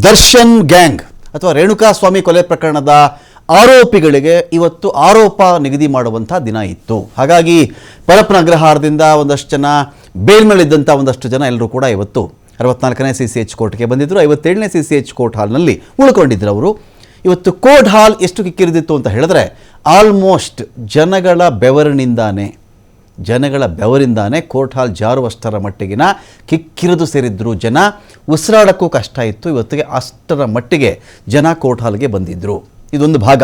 Darshan gang ಅಥವಾ ರೇಣುಕಾಸ್ವಾಮಿ ಕೊಲೆ ಪ್ರಕರಣದ ಆರೋಪಿಗಳಿಗೆ ಇವತ್ತು ಆರೋಪ ನಿಗದಿ ಮಾಡುವಂಥ ದಿನ ಇತ್ತು. ಹಾಗಾಗಿ ಪರಪ್ಪನ ಅಗ್ರಹಾರದಿಂದ ಒಂದಷ್ಟು ಜನ ಬೇಲ್ ಮೇಲಿದ್ದಂಥ ಒಂದಷ್ಟು ಜನ ಎಲ್ಲರೂ ಕೂಡ ಇವತ್ತು 64ನೇ CCH ಕೋರ್ಟ್ಗೆ ಬಂದಿದ್ದರು. 57ನೇ CCH ಕೋರ್ಟ್ ಹಾಲ್ನಲ್ಲಿ ಉಳ್ಕೊಂಡಿದ್ರು ಅವರು. ಇವತ್ತು ಕೋರ್ಟ್ ಹಾಲ್ ಎಷ್ಟು ಕಿಕ್ಕಿರಿದಿತ್ತು ಅಂತ ಹೇಳಿದ್ರೆ ಆಲ್ಮೋಸ್ಟ್ ಜನಗಳ ಬೆವರಿಂದಾನೆ ಕೋರ್ಟ್ ಹಾಲ್ ಜಾರುವಷ್ಟರ ಮಟ್ಟಿಗಿನ ಕಿಕ್ಕಿರಿದು ಸೇರಿದ್ರು ಜನ. ಉಸಿರಾಡೋಕ್ಕೂ ಕಷ್ಟ ಇತ್ತು. ಇವತ್ತಿಗೆ ಅಷ್ಟರ ಮಟ್ಟಿಗೆ ಜನ ಕೋರ್ಟ್ ಹಾಲ್ಗೆ ಬಂದಿದ್ದರು. ಇದೊಂದು ಭಾಗ.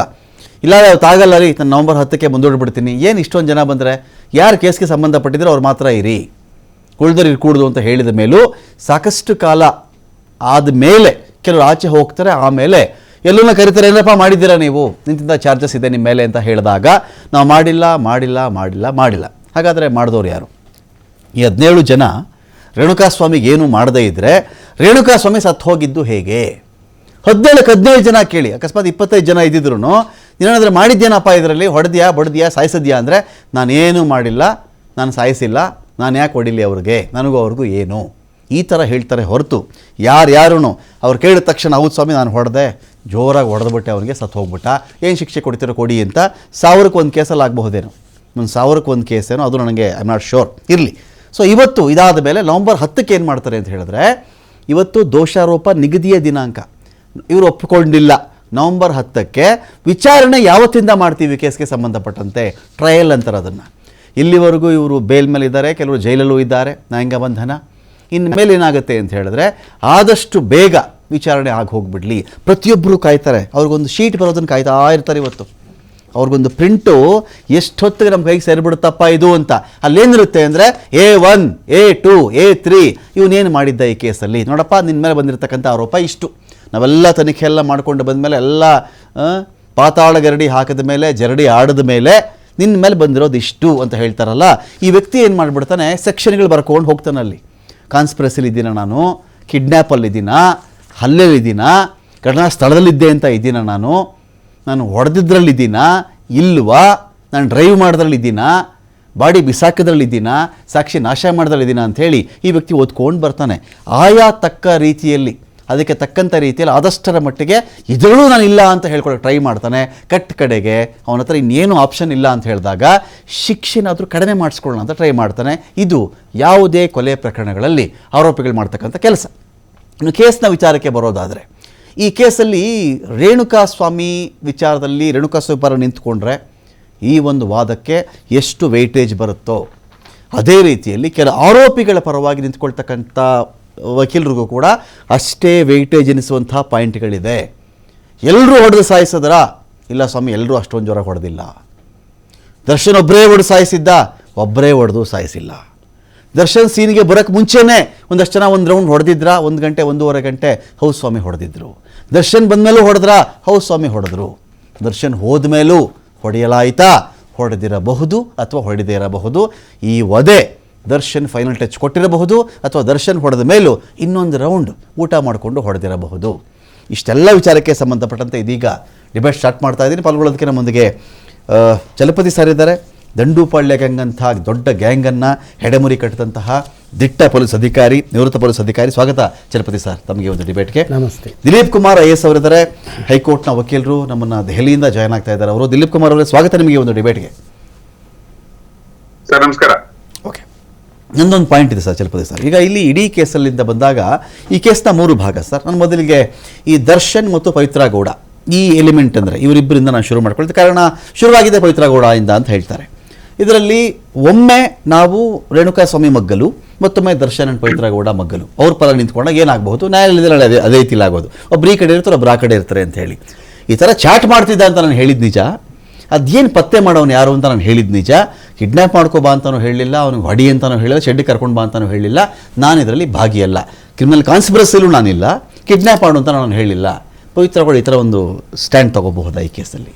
ಇಲ್ಲ ತಾಗಲ್ಲ ರೀ, ನಾನು ನವಂಬರ್ 10ಕ್ಕೆ ಮುಂದೂಡ್ಬಿಡ್ತೀನಿ. ಏನು ಇಷ್ಟೊಂದು ಜನ ಬಂದರೆ ಯಾರು ಕೇಸ್ಗೆ ಸಂಬಂಧಪಟ್ಟಿದ್ರೆ ಅವ್ರು ಮಾತ್ರ ಇರಿ, ಉಳಿದ್ರೆ ಇರ್ಕೂಡ್ದು ಅಂತ ಹೇಳಿದ ಮೇಲೂ ಸಾಕಷ್ಟು ಕಾಲ ಆದಮೇಲೆ ಕೆಲವರು ಆಚೆ ಹೋಗ್ತಾರೆ. ಆಮೇಲೆ ಎಲ್ಲೂ ಕರೀತಾರೆ, ಏನಪ್ಪ ಮಾಡಿದ್ದೀರಾ ನೀವು, ನಿಂತಿಂದ ಚಾರ್ಜಸ್ ಇದೆ ನಿಮ್ಮ ಮೇಲೆ ಅಂತ ಹೇಳಿದಾಗ ನಾವು ಮಾಡಿಲ್ಲ. ಹಾಗಾದರೆ ಮಾಡಿದವ್ರು ಯಾರು? ಈ 17 ಜನ ರೇಣುಕಾಸ್ವಾಮಿಗೆ ಏನು ಮಾಡದೇ ಇದ್ದರೆ ರೇಣುಕಾಸ್ವಾಮಿ ಸತ್ತು ಹೋಗಿದ್ದು ಹೇಗೆ? 17 ಜನ ಕೇಳಿ. ಅಕಸ್ಮಾತ್ 25 ಜನ ಇದ್ದಿದ್ರು ನೀನೇನಾದರೂ ಮಾಡಿದ್ದೇನಪ್ಪ ಇದರಲ್ಲಿ, ಹೊಡೆದ್ಯಾ ಸಾಯಿಸಿದ್ಯಾ ಅಂದರೆ ನಾನೇನು ಮಾಡಿಲ್ಲ, ನಾನು ಸಾಯಿಸಿಲ್ಲ, ನಾನು ಯಾಕೆ ಹೊಡಿಲಿ ಅವ್ರಿಗೆ, ನನಗೂ ಅವ್ರಿಗೂ ಏನು, ಈ ಥರ ಹೇಳ್ತಾರೆ ಹೊರತು ಯಾರು ಅವ್ರು ಕೇಳಿದ ತಕ್ಷಣ ಹೌದು ಸ್ವಾಮಿ ನಾನು ಹೊಡೆದೆ, ಜೋರಾಗಿ ಹೊಡೆದ್ಬಿಟ್ಟೆ, ಅವ್ರಿಗೆ ಸತ್ತು ಹೋಗ್ಬಿಟ್ಟ, ಏನು ಶಿಕ್ಷೆ ಕೊಡ್ತೀರೋ ಕೊಡಿ ಅಂತ 1000ಕ್ಕೆ ಕೇಸಲ್ಲಿ ಆಗಬಹುದೇನೋ, 1000ಕ್ಕೆ ಕೇಸೇನೋ, ಅದು ನನಗೆ ಐ ಆಮ್ ನಾಟ್ ಶೋರ್. ಇರಲಿ. ಸೊ ಇವತ್ತು ಇದಾದ ಮೇಲೆ ನವಂಬರ್ 10ಕ್ಕೆ ಏನು ಮಾಡ್ತಾರೆ ಅಂತ ಹೇಳಿದ್ರೆ, ಇವತ್ತು ದೋಷಾರೋಪ ನಿಗದಿಯ ದಿನಾಂಕ ಇವರು ಒಪ್ಪಿಕೊಂಡಿಲ್ಲ. ನವಂಬರ್ 10ಕ್ಕೆ ವಿಚಾರಣೆ ಯಾವತ್ತಿಂದ ಮಾಡ್ತೀವಿ ಕೇಸ್ಗೆ ಸಂಬಂಧಪಟ್ಟಂತೆ, ಟ್ರಯಲ್ ಅಂತಾರೆ ಅದನ್ನು. ಇಲ್ಲಿವರೆಗೂ ಇವರು ಬೇಲ್ ಮೇಲೆ ಇದ್ದಾರೆ, ಕೆಲವರು ಜೈಲಲ್ಲೂ ಇದ್ದಾರೆ, ನ್ಯಾಯಾಂಗ ಬಂಧನ. ಇನ್ನು ಮೇಲೆ ಏನಾಗುತ್ತೆ ಅಂತ ಹೇಳಿದ್ರೆ ಆದಷ್ಟು ಬೇಗ ವಿಚಾರಣೆ ಆಗಿ ಹೋಗಿಬಿಡಲಿ. ಪ್ರತಿಯೊಬ್ಬರು ಕಾಯ್ತಾರೆ, ಅವ್ರಿಗೊಂದು ಶೀಟ್ ಬರೋದನ್ನು ಕಾಯ್ತಾ ಇರ್ತಾರೆ. ಇವತ್ತು ಅವ್ರಿಗೊಂದು ಪ್ರಿಂಟು ಎಷ್ಟೊತ್ತಿಗೆ ನಮ್ಮ ಕೈಗೆ ಸೇರಿಬಿಡುತ್ತಪ್ಪ ಇದು ಅಂತ. ಅಲ್ಲೇನಿರುತ್ತೆ ಅಂದರೆ A1 A2 A3 ಇವನೇನು ಮಾಡಿದ್ದ ಈ ಕೇಸಲ್ಲಿ, ನೋಡಪ್ಪ ನಿನ್ನ ಮೇಲೆ ಬಂದಿರತಕ್ಕಂಥ ಆರೋಪ ಇಷ್ಟು, ನಾವೆಲ್ಲ ತನಿಖೆ ಎಲ್ಲ ಮಾಡ್ಕೊಂಡು ಬಂದಮೇಲೆ ಎಲ್ಲ ಪಾತಾಳ ಗರಡಿ ಹಾಕಿದ ಮೇಲೆ ಜರಡಿ ಆಡಿದ ಮೇಲೆ ನಿನ್ನ ಮೇಲೆ ಬಂದಿರೋದು ಇಷ್ಟು ಅಂತ ಹೇಳ್ತಾರಲ್ಲ. ಈ ವ್ಯಕ್ತಿ ಏನು ಮಾಡಿಬಿಡ್ತಾನೆ, ಸೆಕ್ಷನ್ಗಳು ಬರ್ಕೊಂಡು ಹೋಗ್ತಾನೆ. ಅಲ್ಲಿ ಕಾನ್ಸ್ಪಿರಸಿಲಿದ್ದೀನ ನಾನು, ಕಿಡ್ನ್ಯಾಪಲ್ಲಿದ್ದೀನ, ಹಲ್ಲೆಲಿದ್ದೀನ, ಘಟನಾ ಸ್ಥಳದಲ್ಲಿದ್ದೆ ಅಂತ ಇದ್ದೀನ ನಾನು ಹೊಡೆದಿದ್ರಲ್ಲಿದ್ದೀನ ಇಲ್ವಾ, ನಾನು ಡ್ರೈವ್ ಮಾಡೋದ್ರಲ್ಲಿದ್ದೀನ, ಬಾಡಿ ಬಿಸಾಕೋದ್ರಲ್ಲಿದ್ದೀನ, ಸಾಕ್ಷಿ ನಾಶ ಮಾಡೋದ್ರಲ್ಲಿದ್ದೀನ ಅಂಥೇಳಿ ಈ ವ್ಯಕ್ತಿ ಓದ್ಕೊಂಡು ಬರ್ತಾನೆ. ಆಯಾ ತಕ್ಕ ರೀತಿಯಲ್ಲಿ, ಅದಕ್ಕೆ ತಕ್ಕಂಥ ರೀತಿಯಲ್ಲಿ ಆದಷ್ಟರ ಮಟ್ಟಿಗೆ ಇದರಲ್ಲೂ ನಾನು ಇಲ್ಲ ಅಂತ ಹೇಳ್ಕೊಳ್ಳೋಕೆ ಟ್ರೈ ಮಾಡ್ತಾನೆ. ಕಡೆಗೆ ಅವನ ಹತ್ರ ಇನ್ನೇನು ಆಪ್ಷನ್ ಇಲ್ಲ ಅಂತ ಹೇಳಿದಾಗ ಶಿಕ್ಷೆನಾದರೂ ಕಡಿಮೆ ಮಾಡಿಸ್ಕೊಳ್ಳೋಣ ಅಂತ ಟ್ರೈ ಮಾಡ್ತಾನೆ. ಇದು ಯಾವುದೇ ಕೊಲೆ ಪ್ರಕರಣಗಳಲ್ಲಿ ಆರೋಪಿಗಳು ಮಾಡ್ತಕ್ಕಂಥ ಕೆಲಸ. ಇನ್ನು ಕೇಸ್ನ ವಿಚಾರಕ್ಕೆ ಬರೋದಾದರೆ, ಈ ಕೇಸಲ್ಲಿ ರೇಣುಕಾಸ್ವಾಮಿ ವಿಚಾರದಲ್ಲಿ ರೇಣುಕಾಸ್ವಾಮಿ ಪರ ನಿಂತ್ಕೊಂಡ್ರೆ ಈ ಒಂದು ವಾದಕ್ಕೆ ಎಷ್ಟು ವೆಯ್ಟೇಜ್ ಬರುತ್ತೋ ಅದೇ ರೀತಿಯಲ್ಲಿ ಕೆಲ ಆರೋಪಿಗಳ ಪರವಾಗಿ ನಿಂತ್ಕೊಳ್ತಕ್ಕಂಥ ವಕೀಲರಿಗೂ ಕೂಡ ಅಷ್ಟೇ ವೆಯ್ಟೇಜ್ ಎನಿಸುವಂಥ ಪಾಯಿಂಟ್ಗಳಿದೆ. ಎಲ್ಲರೂ ಹೊಡೆದು ಸಾಯಿಸಿದ್ರ? ಇಲ್ಲ ಸ್ವಾಮಿ, ಎಲ್ಲರೂ ಅಷ್ಟೊಂದು ಜ್ವರ ಹೊಡೆದಿಲ್ಲ. ದರ್ಶನ್ ಒಬ್ಬರೇ ಹೊಡೆದು ಸಾಯಿಸಿದ್ದ? ಒಬ್ಬರೇ ಹೊಡೆದು ಸಾಯಿಸಿಲ್ಲ. ದರ್ಶನ್ ಸೀನಿಗೆ ಬರೋಕ್ಕೆ ಮುಂಚೆನೇ ಒಂದಷ್ಟು ಜನ ಒಂದು ರೌಂಡ್ ಹೊಡೆದಿದ್ರಾ, 1 ಗಂಟೆ 1.5 ಗಂಟೆ, ಹೌದು ಸ್ವಾಮಿ ಹೊಡೆದಿದ್ರು. ದರ್ಶನ್ ಬಂದಮೇಲೂ ಹೊಡೆದ್ರಾ? ಹೌದು ಸ್ವಾಮಿ ಹೊಡೆದ್ರು. ದರ್ಶನ್ ಹೋದ ಮೇಲೂ ಹೊಡೆಯಲಾಯಿತಾ? ಹೊಡೆದಿರಬಹುದು ಅಥವಾ ಹೊಡೆದೇ ಇರಬಹುದು. ಈ ವಧೆ ದರ್ಶನ್ ಫೈನಲ್ ಟಚ್ ಕೊಟ್ಟಿರಬಹುದು ಅಥವಾ ದರ್ಶನ್ ಹೊಡೆದ ಮೇಲೂ ಇನ್ನೊಂದು ರೌಂಡ್ ಊಟ ಮಾಡಿಕೊಂಡು ಹೊಡೆದಿರಬಹುದು. ಇಷ್ಟೆಲ್ಲ ವಿಚಾರಕ್ಕೆ ಸಂಬಂಧಪಟ್ಟಂತೆ ಇದೀಗ ಡಿಬೇಟ್ ಸ್ಟಾರ್ಟ್ ಮಾಡ್ತಾ ಇದ್ದೀನಿ. ಪಾಲ್ಗೊಳ್ಳೋದಕ್ಕಿಂತ ಮುಂದಿಗೆ ಚಲಪತಿ ಸರ್ ಇದ್ದಾರೆ. ದಂಡೂಪಾಳ್ಯ ಗ್ಯಾಂಗ್ ಅಂತ ದೊಡ್ಡ ಗ್ಯಾಂಗನ್ನು ಹೆಡೆಮುರಿ ಕಟ್ಟಿದಂತಹ ದಿಟ್ಟ ಪೊಲೀಸ್ ಅಧಿಕಾರಿ, ನಿವೃತ್ತ ಪೊಲೀಸ್ ಅಧಿಕಾರಿ. ಸ್ವಾಗತ ಚಲಪತಿ ಸರ್ ತಮಗೆ ಒಂದು ಡಿಬೇಟ್ಗೆ. ನಮಸ್ತೆ. ದಿಲೀಪ್ ಕುಮಾರ್ IAS ಅವರಿದ್ದಾರೆ, ಹೈಕೋರ್ಟ್ನ ವಕೀಲರು, ನಮ್ಮನ್ನು ದೆಹಲಿಯಿಂದ ಜಾಯ್ನ್ ಆಗ್ತಾ ಇದ್ದಾರೆ ಅವರು. ದಿಲೀಪ್ ಕುಮಾರ್ ಅವರೇ ಸ್ವಾಗತ ನಿಮಗೆ ಒಂದು ಡಿಬೇಟ್ಗೆ. ಸರ್ ನಮಸ್ಕಾರ. ಓಕೆ, ನಂದೊಂದು ಪಾಯಿಂಟ್ ಇದೆ ಸರ್ ಚಲಪತಿ ಸರ್. ಈಗ ಇಲ್ಲಿ ಇಡೀ ಕೇಸಲ್ಲಿಂದ ಬಂದಾಗ ಈ ಕೇಸ್ನ 3 ಭಾಗ ಸರ್. ನಾನು ಮೊದಲಿಗೆ ಈ ದರ್ಶನ್ ಮತ್ತು ಪವಿತ್ರ ಗೌಡ ಈ ಎಲಿಮೆಂಟ್ ಅಂದರೆ ಇವರಿಬ್ಬರಿಂದ ನಾನು ಶುರು ಮಾಡ್ಕೊಳ್ತೀನಿ. ಕಾರಣ ಶುರುವಾಗಿದೆ ಪವಿತ್ರ ಗೌಡ ಇಂದ ಅಂತ ಹೇಳ್ತಾರೆ. ಇದರಲ್ಲಿ ಒಮ್ಮೆ ನಾವು ರೇಣುಕಾಸ್ವಾಮಿ ಮಗ್ಗಲು, ಮತ್ತೊಮ್ಮೆ ದರ್ಶನ್ ಅಂಡ್ ಪವಿತ್ರ ಗೌಡ ಮಗ್ಗಲು, ಅವ್ರ ಪರ ನಿಂತ್ಕೊಂಡಾಗ ಏನಾಗಬಹುದು, ನ್ಯಾಯಾಲಯದಲ್ಲಿ ಅದೇ ರೀತಿಲಿ ಆಗೋದು. ಒಬ್ರು ಈ ಕಡೆ ಇರ್ತಾರೆ, ಒಬ್ರು ಆ ಕಡೆ ಇರ್ತಾರೆ ಅಂತ ಹೇಳಿ ಈ ಥರ ಚಾಟ್ ಮಾಡ್ತಿದ್ದ ಅಂತ ನಾನು ಹೇಳಿದ್ದು ನಿಜ. ಅದೇನು ಪತ್ತೆ ಮಾಡೋನು ಯಾರು ಅಂತ ನಾನು ಹೇಳಿದ್ದು ನಿಜ. ಕಿಡ್ನ್ಯಾಪ್ ಮಾಡ್ಕೋ ಅಂತಲೂ ಹೇಳಲಿಲ್ಲ, ಅವನಿಗೆ ಹೊಡಿ ಅಂತಲೂ ಹೇಳಿಲ್ಲ, ಶೆಡ್ಡಿಗೆ ಕರ್ಕೊಂಡು ಬಾ ಅಂತಲೂ ಹೇಳಿಲ್ಲ. ನಾನು ಇದರಲ್ಲಿ ಭಾಗಿಯಲ್ಲ, ಕ್ರಿಮಿನಲ್ ಕಾನ್ಸ್ಪಿರಸಿಲೂ ನಾನಿಲ್ಲ, ಕಿಡ್ನ್ಯಾಪ್ ಮಾಡು ಅಂತ ನಾನು ಹೇಳಿಲ್ಲ. ಪವಿತ್ರಗಳು ಈ ಥರ ಒಂದು ಸ್ಟ್ಯಾಂಡ್ ತೊಗೋಬಹುದಾ ಈ ಕೇಸಲ್ಲಿ?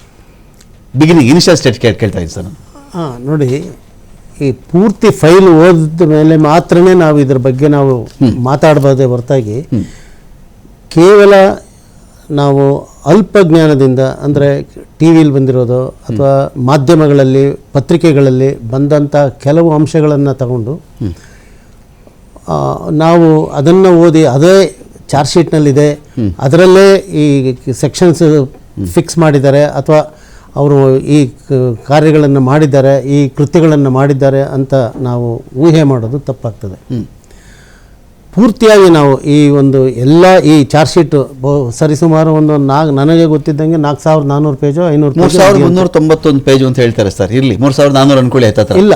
ಬಿಗಿನಿಂಗ್ ಇನಿಷಿಯಲ್ ಸ್ಟೇಟ್ ಕೇಳ್ತಾ ಇದ್ದೀನಿ ಸರ್ ನಾನು. ನೋಡಿ, ಈ ಪೂರ್ತಿ ಫೈಲ್ ಓದಿದ ಮೇಲೆ ಮಾತ್ರನೇ ನಾವು ಇದ್ರ ಬಗ್ಗೆ ನಾವು ಮಾತಾಡ್ಬೋದೇ ಹೊರತಾಗಿ ಕೇವಲ ನಾವು ಅಲ್ಪ ಜ್ಞಾನದಿಂದ, ಅಂದರೆ ಟಿ ವಿಲಿ ಬಂದಿರೋದು ಅಥವಾ ಮಾಧ್ಯಮಗಳಲ್ಲಿ ಪತ್ರಿಕೆಗಳಲ್ಲಿ ಬಂದಂಥ ಕೆಲವು ಅಂಶಗಳನ್ನು ತಗೊಂಡು ನಾವು ಅದನ್ನು ಓದಿ ಅದೇ ಚಾರ್ಜ್ ಶೀಟ್ನಲ್ಲಿದೆ, ಅದರಲ್ಲೇ ಈ ಸೆಕ್ಷನ್ಸ್ ಫಿಕ್ಸ್ ಮಾಡಿದ್ದಾರೆ ಅಥವಾ ಅವರು ಈ ಕಾರ್ಯಗಳನ್ನು ಮಾಡಿದ್ದಾರೆ, ಈ ಕೃತ್ಯಗಳನ್ನು ಮಾಡಿದ್ದಾರೆ ಅಂತ ನಾವು ಊಹೆ ಮಾಡೋದು ತಪ್ಪಾಗ್ತದೆ. ಪೂರ್ತಿಯಾಗಿ ನಾವು ಈ ಒಂದು ಎಲ್ಲ ಈ ಚಾರ್ಜ್ ಶೀಟ್ ಸರಿಸುಮಾರು ಒಂದು ನನಗೆ ಗೊತ್ತಿದ್ದಂಗೆ 4400 ಪೇಜು 500 3391 ಪೇಜ್ ಅಂತ ಹೇಳ್ತಾರೆ ಸರ್. ಇರಲಿ 3400 ಅನ್ಕೊಳ್ಳಿ ಆಯ್ತಾ? ಇಲ್ಲ,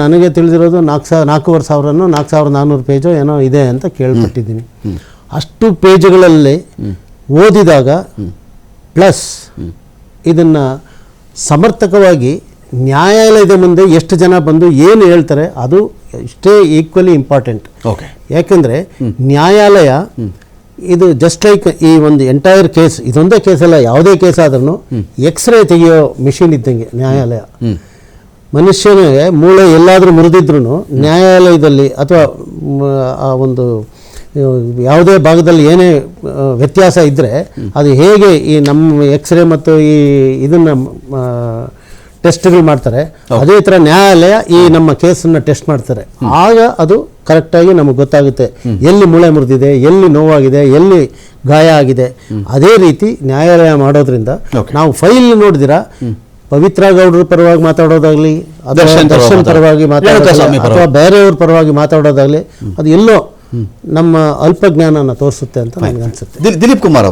ನನಗೆ ತಿಳಿದಿರೋದು 4500 4400 ಪೇಜು ಏನೋ ಇದೆ ಅಂತ ಕೇಳ್ಪಟ್ಟಿದ್ದೀನಿ. ಅಷ್ಟು ಪೇಜುಗಳಲ್ಲಿ ಓದಿದಾಗ ಪ್ಲಸ್ ಇದನ್ನು ಸಮರ್ಥಕವಾಗಿ ನ್ಯಾಯಾಲಯದ ಮುಂದೆ ಎಷ್ಟು ಜನ ಬಂದು ಏನು ಹೇಳ್ತಾರೆ ಅದು ಇಷ್ಟೇ ಈಕ್ವಲಿ ಇಂಪಾರ್ಟೆಂಟ್. ಓಕೆ, ಯಾಕೆಂದರೆ ನ್ಯಾಯಾಲಯ ಇದು ಜಸ್ಟ್ ಲೈಕ್ ಈ ಒಂದು ಎಂಟೈರ್ ಕೇಸ್, ಇದೊಂದೇ ಕೇಸ್ ಅಲ್ಲ, ಯಾವುದೇ ಕೇಸ್ ಆದ್ರೂ ಎಕ್ಸ್ರೇ ತೆಗೆಯೋ ಮಿಷಿನ್ ಇದ್ದಂಗೆ ನ್ಯಾಯಾಲಯ. ಮನುಷ್ಯನಿಗೆ ಮೂಳೆ ಎಲ್ಲಾದರೂ ಮುರಿದಿದ್ರು ನ್ಯಾಯಾಲಯದಲ್ಲಿ ಅಥವಾ ಆ ಒಂದು ಯಾವುದೇ ಭಾಗದಲ್ಲಿ ಏನೇ ವ್ಯತ್ಯಾಸ ಇದ್ದರೆ ಅದು ಹೇಗೆ ಈ ನಮ್ಮ ಎಕ್ಸ್ರೇ ಮತ್ತು ಈ ಇದನ್ನು ಟೆಸ್ಟ್ಗಳು ಮಾಡ್ತಾರೆ, ಅದೇ ಥರ ನ್ಯಾಯಾಲಯ ಈ ನಮ್ಮ ಕೇಸನ್ನು ಟೆಸ್ಟ್ ಮಾಡ್ತಾರೆ. ಆಗ ಅದು ಕರೆಕ್ಟಾಗಿ ನಮಗೆ ಗೊತ್ತಾಗುತ್ತೆ ಎಲ್ಲಿ ಮೂಳೆ ಮುರಿದಿದೆ, ಎಲ್ಲಿ ನೋವಾಗಿದೆ, ಎಲ್ಲಿ ಗಾಯ ಆಗಿದೆ. ಅದೇ ರೀತಿ ನ್ಯಾಯಾಲಯ ಮಾಡೋದ್ರಿಂದ ನಾವು ಫೈಲ್ ನೋಡಿದಿರ ಪವಿತ್ರ ಗೌಡ್ರ ಪರವಾಗಿ ಮಾತಾಡೋದಾಗ್ಲಿ ದರ್ಶನ್ ಪರವಾಗಿ ಮಾತಾಡೋದಾಗಲಿ ಅಥವಾ ಬೇರೆಯವ್ರ ಪರವಾಗಿ ಮಾತಾಡೋದಾಗಲಿ ಅದು ಎಲ್ಲೋ ನಮ್ಮ ಅಲ್ಪಜ್ಞಾನನ ತೋರಿಸುತ್ತೆ ಅಂತ ನನಗೆ ಅನಿಸುತ್ತೆ. ದಿಲೀಪ್ ಕುಮಾರ್ ಅವರೇ,